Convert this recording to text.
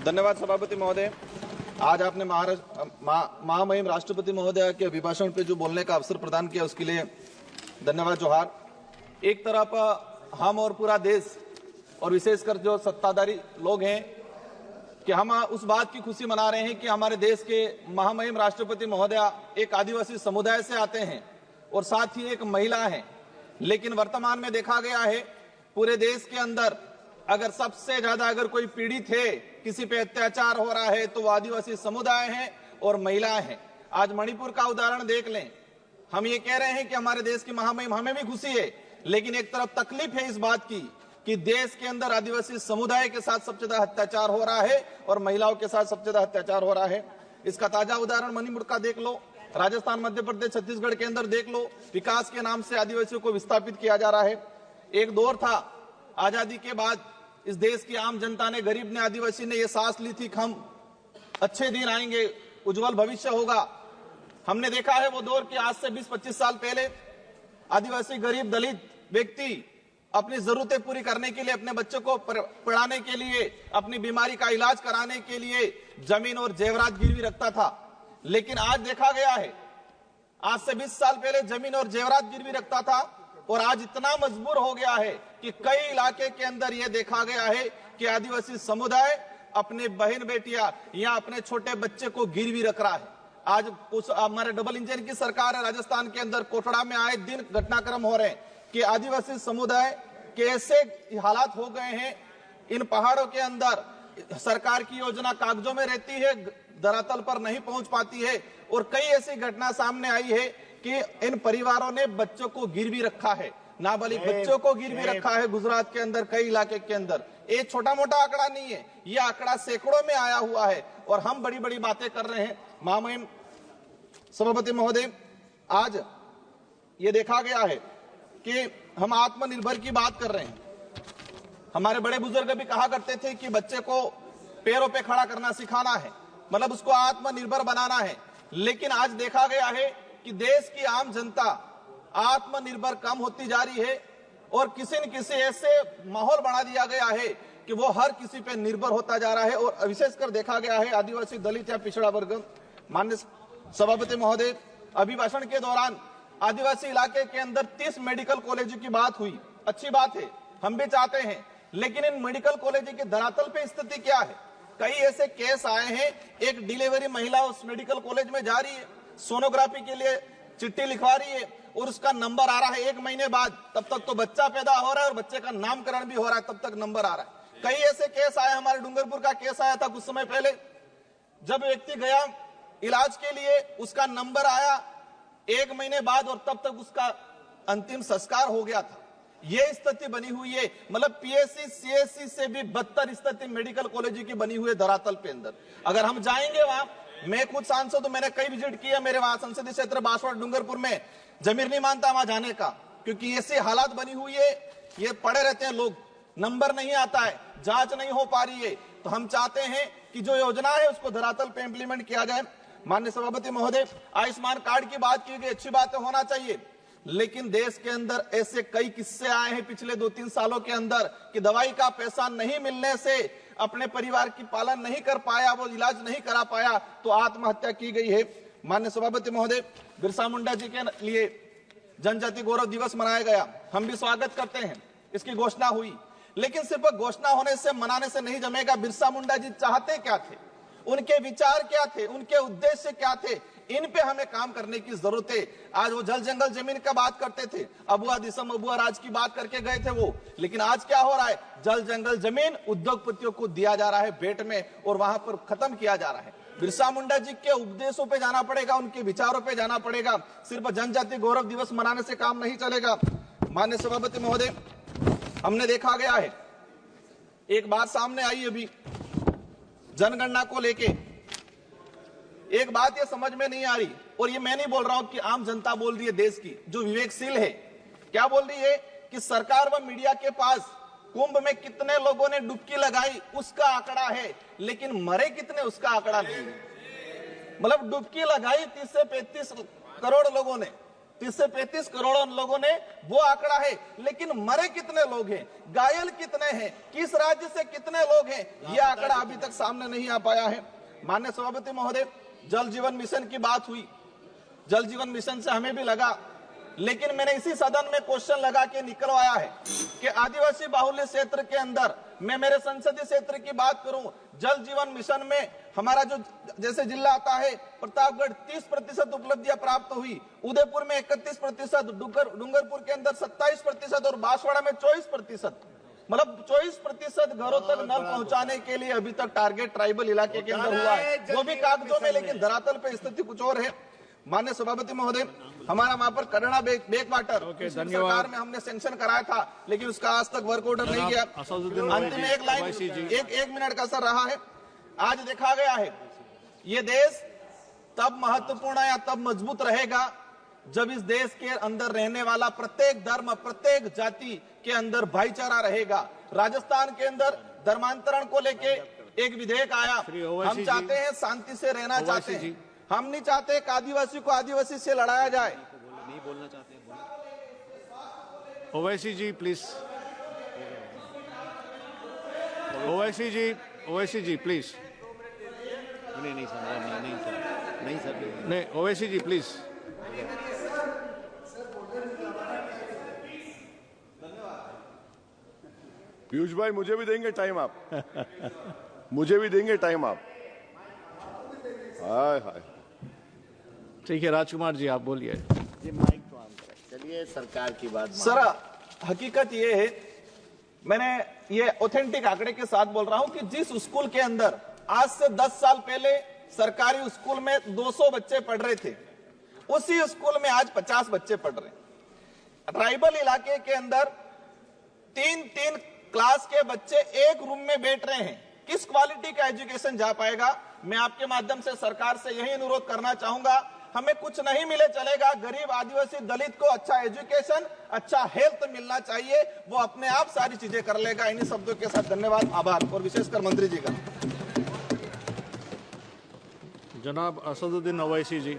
धन्यवाद सभापति महोदय। आज आपने महामहिम राष्ट्रपति महोदय के अभिभाषण पे जो बोलने का अवसर प्रदान किया उसके लिए धन्यवाद, जोहार। एक तरफ हम और पूरा देश और विशेषकर जो सत्ताधारी लोग हैं कि हम उस बात की खुशी मना रहे हैं कि हमारे देश के महामहिम राष्ट्रपति महोदय एक आदिवासी समुदाय से आते हैं और साथ ही एक महिला हैं। लेकिन वर्तमान में देखा गया है पूरे देश के अंदर अगर सबसे ज्यादा अगर कोई पीड़ित है, किसी पे अत्याचार हो रहा है तो वो आदिवासी समुदाय है और महिलाएं हैं। आज मणिपुर का उदाहरण देख लें। हम ये कह रहे हैं कि हमारे देश की महामहिम, हमें भी खुशी है, लेकिन एक तरफ तकलीफ है इस बात की कि देश के अंदर आदिवासी समुदाय के साथ सबसे ज्यादा अत्याचार हो रहा है और महिलाओं के साथ सबसे ज्यादा अत्याचार हो रहा है। इसका ताजा उदाहरण मणिपुर का देख लो, राजस्थान, मध्य प्रदेश, छत्तीसगढ़ के अंदर देख लो। विकास के नाम से आदिवासियों को विस्थापित किया जा रहा है। एक दौर था आजादी के बाद इस देश की आम जनता ने, गरीब ने, आदिवासी ने ये सांस ली थी कि हम अच्छे दिन आएंगे, उज्जवल भविष्य होगा। हमने देखा है वो दौर कि आज से 20-25 साल पहले आदिवासी गरीब दलित व्यक्ति अपनी जरूरतें पूरी करने के लिए, अपने बच्चों को पढ़ाने के लिए, अपनी बीमारी का इलाज कराने के लिए जमीन और जेवरात गिरवी रखता था। लेकिन आज देखा गया है, आज से 20 साल पहले जमीन और जेवरात गिरवी रखता था और आज इतना मजबूर हो गया है कि कई इलाके के अंदर यह देखा गया है कि आदिवासी समुदाय अपने बहन बेटियां या अपने छोटे बच्चे को गिरवी रख रहा है। आज हमारे डबल इंजन की सरकार है, राजस्थान के अंदर कोटड़ा में आए दिन घटनाक्रम हो रहे हैं कि आदिवासी समुदाय के ऐसे हालात हो गए हैं, इन पहाड़ों के अंदर सरकार की योजना कागजों में रहती है, धरातल पर नहीं पहुंच पाती है। और कई ऐसी घटना सामने आई है कि इन परिवारों ने बच्चों को गिरवी रखा है, नाबालिग बच्चों को गिरवी रखा है गुजरात के अंदर, कई इलाके के अंदर। ये छोटा मोटा आंकड़ा नहीं है, ये आंकड़ा सैकड़ों में आया हुआ है और हम बड़ी बड़ी बातें कर रहे हैं। महामहिम सभापति महोदय, आज ये देखा गया है कि हम आत्मनिर्भर की बात कर रहे हैं। हमारे बड़े बुजुर्ग भी कहा करते थे कि बच्चे को पैरों पे खड़ा करना सिखाना है, मतलब उसको आत्मनिर्भर बनाना है। लेकिन आज देखा गया है कि देश की आम जनता आत्मनिर्भर कम होती जा रही है और किसी न किसी ऐसे माहौल बना दिया गया है कि वो हर किसी पे निर्भर होता जा रहा है। और विशेषकर देखा गया है आदिवासी, दलित या पिछड़ा वर्ग। माननीय सभापति महोदय, अभिभाषण के दौरान आदिवासी इलाके के अंदर 30 मेडिकल कॉलेजों की बात हुई, अच्छी बात है, हम भी चाहते हैं। लेकिन इन मेडिकल कॉलेजों की धरातल पे स्थिति क्या है? कई ऐसे केस आए हैं, एक डिलीवरी महिला उस मेडिकल कॉलेज में जा रही है, सोनोग्राफी के लिए चिट्ठी लिखवा रही है और उसका नंबर आ रहा है 1 महीने बाद, तब तक तो बच्चा पैदा हो रहा है और बच्चे का नामकरण भी हो रहा है, तब तक नंबर आ रहा है। कई ऐसे केस आए, हमारे डूंगरपुर का केस आया था कुछ समय पहले, जब व्यक्ति गया इलाज के लिए, उसका नंबर आया 1 महीने बाद और तब तक उसका अंतिम संस्कार हो गया था। ये स्थिति बनी हुई है, मतलब पीएससी सीएससी से भी बदतर स्थिति मेडिकल कॉलेज की बनी हुई है धरातल पे अंदर। अगर हम जाएंगे वहां, मैं खुद सांसद हूं, मैंने कई विजिट किया, मेरे वहां संसदीय क्षेत्र बांसवाड़ा डूंगरपुर में, जमीर नहीं मानता वहां जाने का, क्योंकि ऐसी हालात बनी हुई है। ये पड़े रहते हैं लोग, नंबर नहीं आता है, जांच नहीं हो पा रही है। तो हम चाहते हैं कि जो योजना है उसको धरातल पे इंप्लीमेंट किया जाए। माननीय सभापति महोदय, आयुष्मान कार्ड की बात की गई, अच्छी बात है, होना चाहिए। लेकिन देश के अंदर ऐसे कई किस्से आए हैं पिछले 2-3 सालों के अंदर कि दवाई का पैसा नहीं मिलने से अपने परिवार की पालन नहीं कर पाया, वो इलाज नहीं करा पाया, तो आत्महत्या की गई है। माननीय सभापति महोदय, बिरसा मुंडा जी के लिए जनजाति गौरव दिवस मनाया गया, हम भी स्वागत करते हैं, इसकी घोषणा हुई। लेकिन सिर्फ घोषणा होने से, मनाने से नहीं जमेगा। बिरसा मुंडा जी चाहते क्या थे, उनके विचार क्या थे, उनके उद्देश्य क्या थे, इन पे हमें काम करने की जरूरत है। आज वो जल जंगल जमीन का बात करते थे, अबुआ दिसम अबुआ राज की बात करके गए थे वो, लेकिन आज क्या हो रहा है? जल जंगल जमीन उद्योगपतियों को दिया जा रहा है भेंट में और वहां पर खत्म किया जा रहा है। बिरसा मुंडा जी के उपदेशों पे जाना पड़ेगा, उनके विचारों पे जाना पड़ेगा। सिर्फ जनजाति गौरव दिवस मनाने से काम नहीं चलेगा। माननीय सभापति महोदय, हमने देखा गया है, एक बात सामने आई अभी जनगणना को लेके, एक बात ये समझ में नहीं आ रही, और ये मैं नहीं बोल रहा हूं कि आम जनता बोल रही है, देश की जो विवेकशील है, क्या बोल रही है कि सरकार व मीडिया के पास कुंभ में कितने लोगों ने डुबकी लगाई उसका आंकड़ा है, लेकिन मरे कितने उसका आंकड़ा नहीं है। मतलब डुबकी लगाई 30 से 35 करोड़ लोगों ने, 30 से 35 करोड़ लोगों ने, वो आंकड़ा है। लेकिन मरे कितने लोग हैं, घायल कितने हैं, किस राज्य से कितने लोग हैं, ये आंकड़ा अभी तक सामने नहीं आ पाया है। माननीय सभापति महोदय, जल जीवन मिशन की बात हुई। जल जीवन मिशन से हमें भी लगा, लेकिन मैंने इसी सदन में क्वेश्चन लगा के निकलवाया है कि आदिवासी बाहुल्य क्षेत्र के अंदर, मैं मेरे संसदीय क्षेत्र की बात करूं, जल जीवन मिशन में हमारा जो जैसे जिला आता है प्रतापगढ़ 30% उपलब्धियां प्राप्त हुई, उदयपुर में 31%, डूंगरपुर के अंदर 27% और बांसवाड़ा में 24%। मतलब 24% घरों तक नल पहुंचाने के लिए अभी तक टारगेट ट्राइबल इलाके के अंदर हुआ है, वो भी कागजों में, लेकिन धरातल पे स्थिति कुछ और है। माननीय सभापति महोदय, हमारा वहां पर करना बैक वाटर सरकार में हमने सेंक्शन कराया था, लेकिन उसका आज तक वर्क ऑर्डर नहीं गया। अंतिम में एक लाइन, एक मिनट का सर रहा है। आज देखा गया है, ये देश तब महत्वपूर्ण या तब मजबूत रहेगा जब इस देश के अंदर रहने वाला प्रत्येक धर्म, प्रत्येक जाति के अंदर भाईचारा रहेगा। राजस्थान के अंदर धर्मांतरण को लेके एक विधेयक आया, हम चाहते हैं शांति से रहना चाहते हैं, हम नहीं चाहते कि आदिवासी को आदिवासी से लड़ाया जाए। नहीं बोलना चाहते, ओवैसी जी प्लीज, ओवैसी जी प्लीज। नहीं सर, नहीं ओवैसी जी प्लीज। पीयूष भाई, मुझे भी देंगे टाइम आप? मुझे भी देंगे टाइम आप? हाय हाय। ठीक है, राजकुमार जी आप बोलिए। जी माइक तो ऑन करें। चलिए, सरकार की बात सर, हकीकत ये है, मैंने ये ऑथेंटिक आंकड़े के साथ बोल रहा हूं कि जिस स्कूल के अंदर आज से 10 साल पहले सरकारी स्कूल में 200 बच्चे पढ़ रहे थे, उसी स्कूल में आज 50 बच्चे पढ़ रहे हैं। ट्राइबल इलाके के अंदर 3-3 क्लास के बच्चे एक रूम में बैठ रहे हैं, किस क्वालिटी का एजुकेशन जा पाएगा? मैं आपके माध्यम से सरकार से यही अनुरोध करना चाहूंगा, हमें कुछ नहीं मिले चलेगा, गरीब आदिवासी दलित को अच्छा एजुकेशन, अच्छा हेल्थ मिलना चाहिए, वो अपने आप सारी चीजें कर लेगा। इन्हीं शब्दों के साथ धन्यवाद, आभार, और विशेषकर मंत्री जी का। जनाब असदुद्दीन ओवैसी जी।